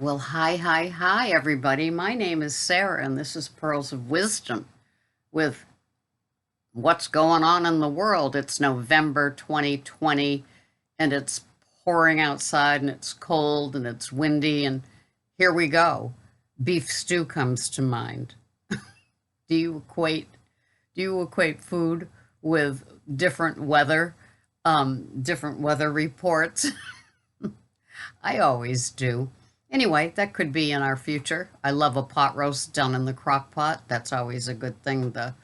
Well, hi, everybody. My name is Sarah, and this is Pearls of Wisdom with what's going on in the world. It's November 2020, and it's pouring outside, and it's cold, and it's windy, and here we go. Beef stew comes to mind. Do you equate do you equate food with different weather reports? I always do. Anyway, that could be in our future. I love a pot roast done in the crock pot. That's always a good thing. The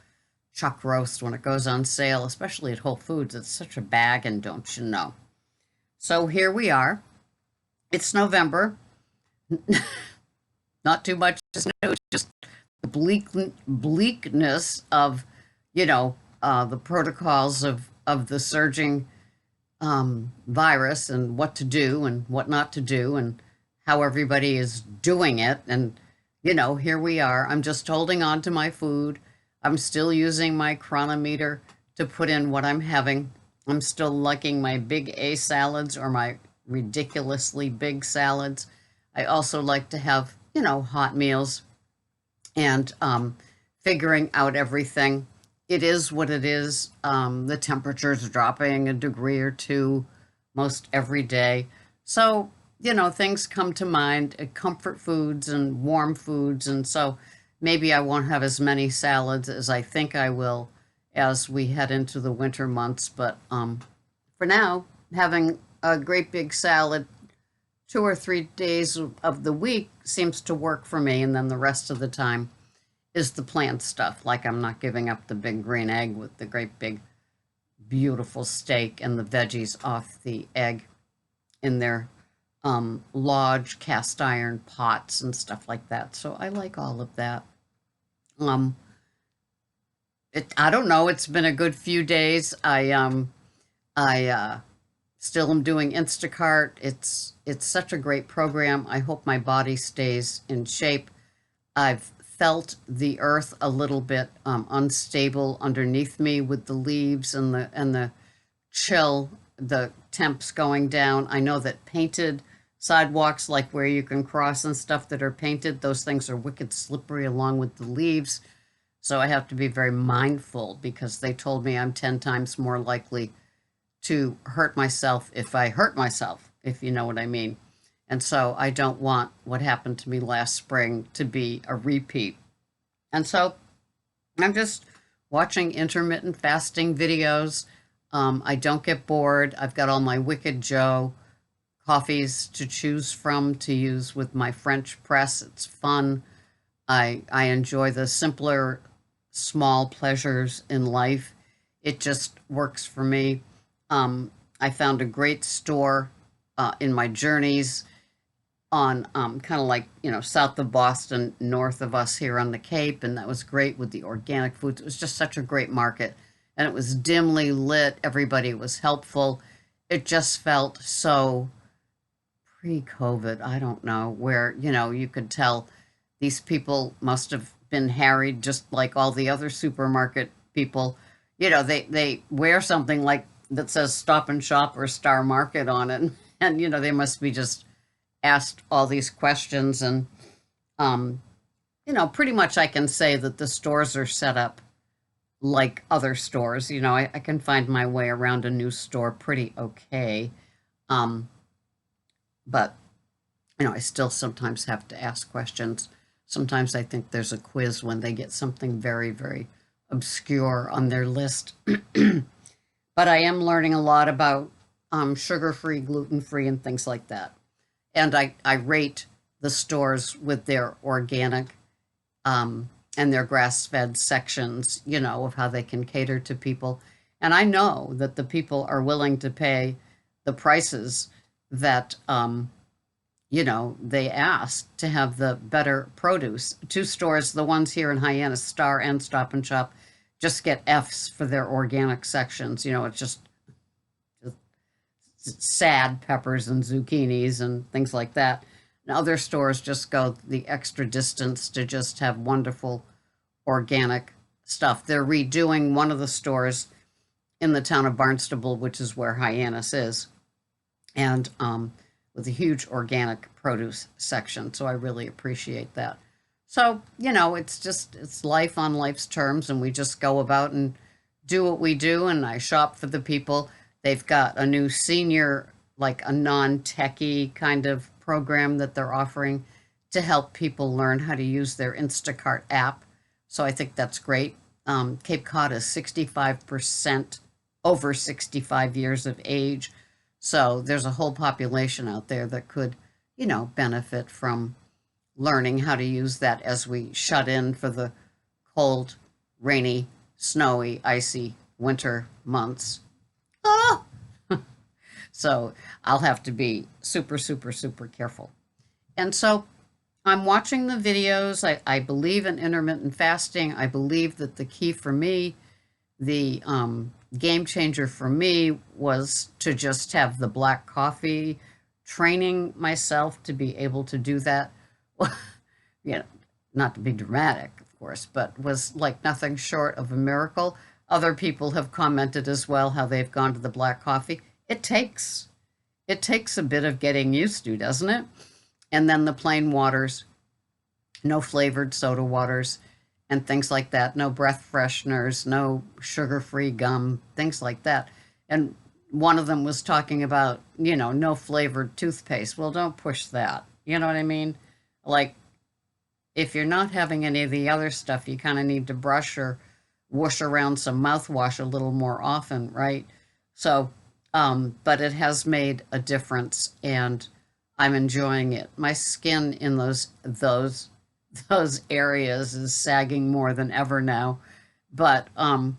chuck roast when it goes on sale, especially at Whole Foods. It's such a bag, and don't you know? So here we are. It's November. Not too much snow, just the bleakness of, the protocols of the surging virus and what to do and what not to do and how everybody is doing it. And, here we are. I'm just holding on to my food. I'm still using my chronometer to put in what I'm having. I'm still liking my big A salads or my ridiculously big salads. I also like to have, hot meals and figuring out everything. It is what it is. The temperature's dropping a degree or two most every day. So, things come to mind, comfort foods and warm foods. And so maybe I won't have as many salads as I think I will as we head into the winter months. But for now, having a great big salad 2 or 3 days of the week seems to work for me. And then the rest of the time is the plant stuff. Like I'm not giving up the big green egg with the great big beautiful steak and the veggies off the egg in their large cast iron pots and stuff like that. So I like all of that. Um, I don't know. It's been a good few days. I still am doing Instacart. It's such a great program. I hope my body stays in shape. I've felt the earth a little bit unstable underneath me with the leaves and the chill, the temps going down. I know that painted sidewalks, like where you can cross and stuff that are painted, those things are wicked slippery along with the leaves. So I have to be very mindful because they told me I'm 10 times more likely to hurt myself if I hurt myself, if you know what I mean. And so I don't want what happened to me last spring to be a repeat. And so I'm just watching intermittent fasting videos. I don't get bored. I've got all my Wicked Joe coffees to choose from to use with my French press. It's fun. I enjoy the simpler, small pleasures in life. It just works for me. I found a great store in my journeys on kind of like, south of Boston, north of us here on the Cape. And that was great with the organic foods. It was just such a great market. And it was dimly lit. Everybody was helpful. It just felt so pre-COVID. I don't know, where, you could tell these people must have been harried just like all the other supermarket people. They wear something like that says Stop and Shop or Star Market on it. And, they must be just asked all these questions. And, pretty much I can say that the stores are set up like other stores. I can find my way around a new store pretty okay. Um, but, I still sometimes have to ask questions. Sometimes I think there's a quiz when they get something very, very obscure on their list. But I am learning a lot about sugar-free, gluten-free, and things like that. And I rate the stores with their organic and their grass-fed sections, of how they can cater to people. And I know that the people are willing to pay the prices that, they ask to have the better produce. Two stores, the ones here in Hyannis, Star and Stop and Shop, just get F's for their organic sections. It's just sad peppers and zucchinis and things like that. And other stores just go the extra distance to just have wonderful organic stuff. They're redoing one of the stores in the town of Barnstable, which is where Hyannis is. And with a huge organic produce section. So I really appreciate that. So, it's life on life's terms, and we just go about and do what we do. And I shop for the people. They've got a new senior, like a non-techie kind of program that they're offering to help people learn how to use their Instacart app. So I think that's great. Cape Cod is 65% over 65 years of age. So there's a whole population out there that could, benefit from learning how to use that as we shut in for the cold, rainy, snowy, icy winter months. Ah! So I'll have to be super, super, super careful. And so I'm watching the videos. I believe in intermittent fasting. I believe that the key for me, the game changer for me, was to just have the black coffee, training myself to be able to do that. Not to be dramatic, of course, but was like nothing short of a miracle. Other people have commented as well how they've gone to the black coffee. It takes a bit of getting used to, doesn't it? And then the plain waters, no flavored soda waters and things like that, no breath fresheners, no sugar-free gum, things like that. And one of them was talking about, no flavored toothpaste. Well, don't push that. You know what I mean? Like, if you're not having any of the other stuff, you kind of need to brush or whoosh around some mouthwash a little more often, right? So, but it has made a difference, and I'm enjoying it. My skin in those areas is sagging more than ever now. But I'm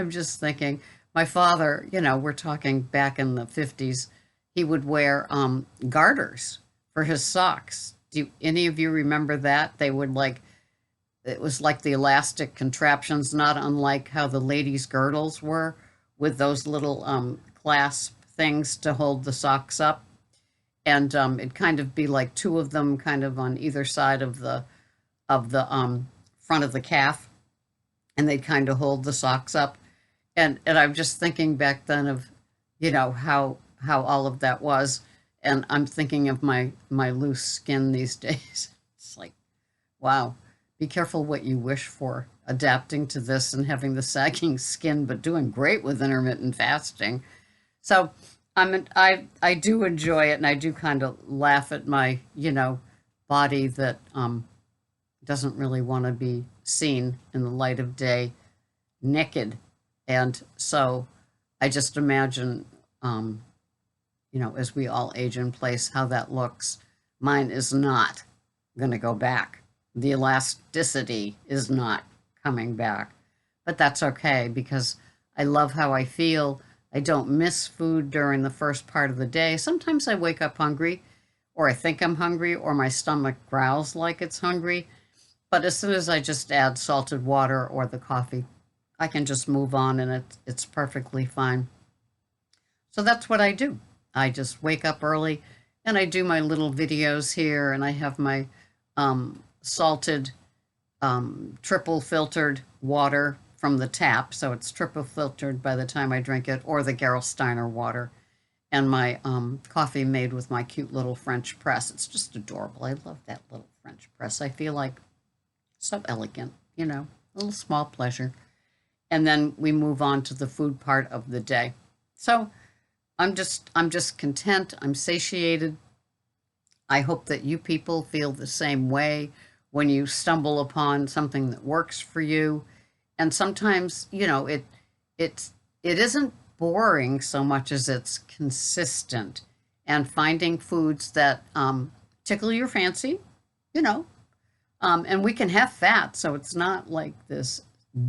just thinking, my father, we're talking back in the 50s, he would wear garters for his socks. Do any of you remember that? They would it was like the elastic contraptions, not unlike how the ladies' girdles were, with those little clasp things to hold the socks up. And it'd kind of be like two of them kind of on either side of the front of the calf, and they'd kind of hold the socks up. And I'm just thinking back then of, how all of that was. And I'm thinking of my loose skin these days. It's like, wow, be careful what you wish for, adapting to this and having the sagging skin, but doing great with intermittent fasting. So I do enjoy it, and I do kind of laugh at my, body that doesn't really want to be seen in the light of day naked. And so I just imagine, as we all age in place, how that looks. Mine is not going to go back. The elasticity is not coming back. But that's okay, because I love how I feel. I don't miss food during the first part of the day. Sometimes I wake up hungry, or I think I'm hungry, or my stomach growls like it's hungry. But as soon as I just add salted water or the coffee, I can just move on, and it's perfectly fine. So that's what I do. I just wake up early, and I do my little videos here, and I have my salted triple filtered water from the tap, so it's triple filtered by the time I drink it, or the Gerolsteiner water, and my coffee made with my cute little French press. It's just adorable. I love that little French press. I feel like so elegant, a little small pleasure. And then we move on to the food part of the day. So I'm just content. I'm satiated. I hope that you people feel the same way when you stumble upon something that works for you. And sometimes, it isn't boring so much as it's consistent, and finding foods that tickle your fancy, and we can have fat, so it's not like this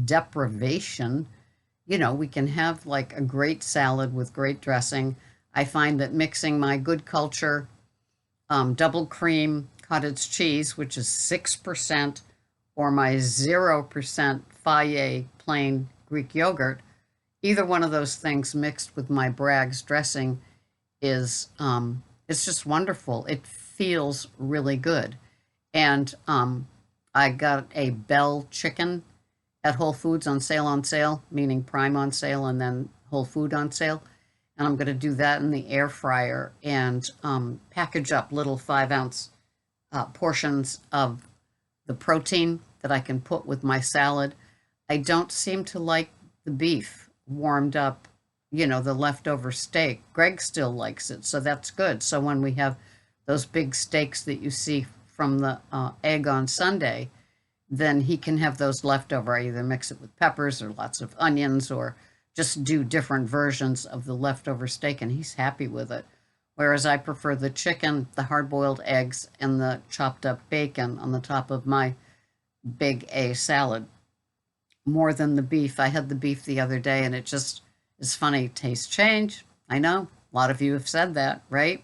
deprivation. We can have like a great salad with great dressing. I find that mixing my good culture double cream cottage cheese, which is 6%, or my 0% Fage plain Greek yogurt, either one of those things mixed with my Bragg's dressing is it's just wonderful. It feels really good. And I got a Bell chicken at Whole Foods on sale, meaning Prime on sale and then Whole Food on sale. and I'm going to do that in the air fryer and package up little 5-ounce portions of the protein that I can put with my salad. I don't seem to like the beef warmed up, the leftover steak. Greg still likes it, so that's good. So when we have those big steaks that you see from the egg on Sunday, then he can have those leftover. I either mix it with peppers or lots of onions or just do different versions of the leftover steak, and he's happy with it. Whereas I prefer the chicken, the hard-boiled eggs, and the chopped up bacon on the top of my big A salad more than the beef. I had the beef the other day, and it just is funny. Taste change. I know. A lot of you have said that, right?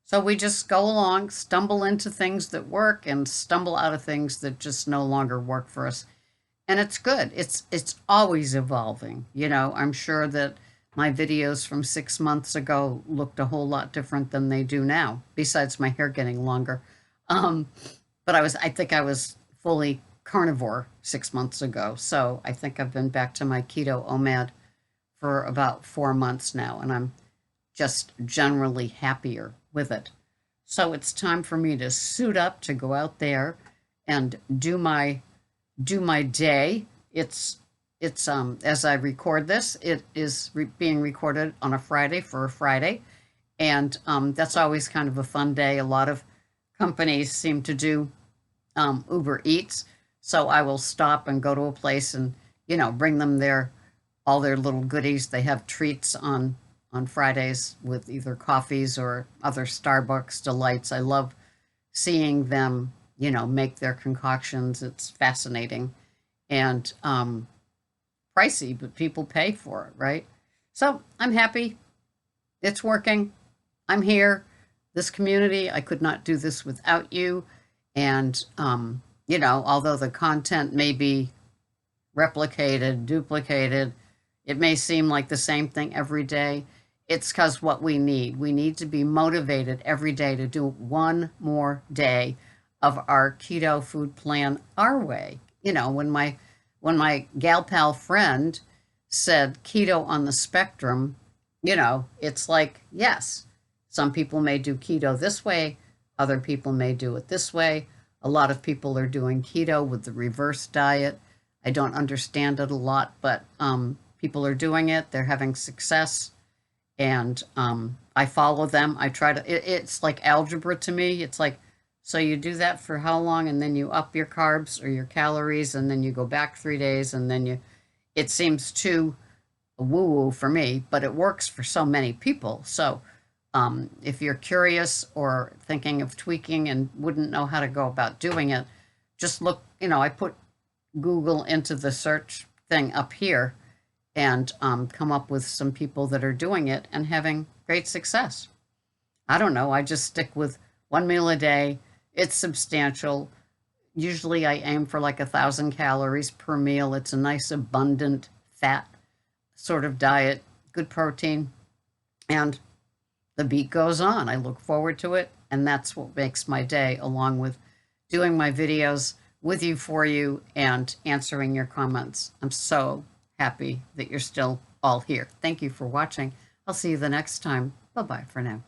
So we just go along, stumble into things that work and stumble out of things that just no longer work for us. And it's good. It's always evolving. I'm sure that my videos from 6 months ago looked a whole lot different than they do now, besides my hair getting longer. But I think I was fully carnivore 6 months ago. So I think I've been back to my keto OMAD for about 4 months now, and I'm just generally happier with it. So it's time for me to suit up to go out there and do my day. It's as I record this, it is being recorded on a Friday for a Friday, and that's always kind of a fun day. A lot of companies seem to do Uber Eats, so I will stop and go to a place and bring them all their little goodies. They have treats on Fridays with either coffees or other Starbucks delights. I love seeing them, make their concoctions. It's fascinating and pricey, but people pay for it, right? So I'm happy. It's working. I'm here. This community, I could not do this without you. And, although the content may be replicated, duplicated, it may seem like the same thing every day. It's because what we need to be motivated every day to do one more day of our keto food plan our way. When my gal pal friend said keto on the spectrum, it's like, yes, some people may do keto this way, other people may do it this way. A lot of people are doing keto with the reverse diet. I don't understand it a lot, but people are doing it. They're having success. And I follow them. I try to, it's like algebra to me. It's like, so you do that for how long? And then you up your carbs or your calories, and then you go back 3 days, and then it seems too woo-woo for me, but it works for so many people. So if you're curious or thinking of tweaking and wouldn't know how to go about doing it, just look, I put Google into the search thing up here and come up with some people that are doing it and having great success. I don't know. I just stick with 1 meal a day. It's substantial. Usually I aim for like 1,000 calories per meal. It's a nice, abundant fat sort of diet, good protein, and the beat goes on. I look forward to it, and that's what makes my day, along with doing my videos with you, for you, and answering your comments. I'm so happy that you're still all here. Thank you for watching. I'll see you the next time. Bye-bye for now.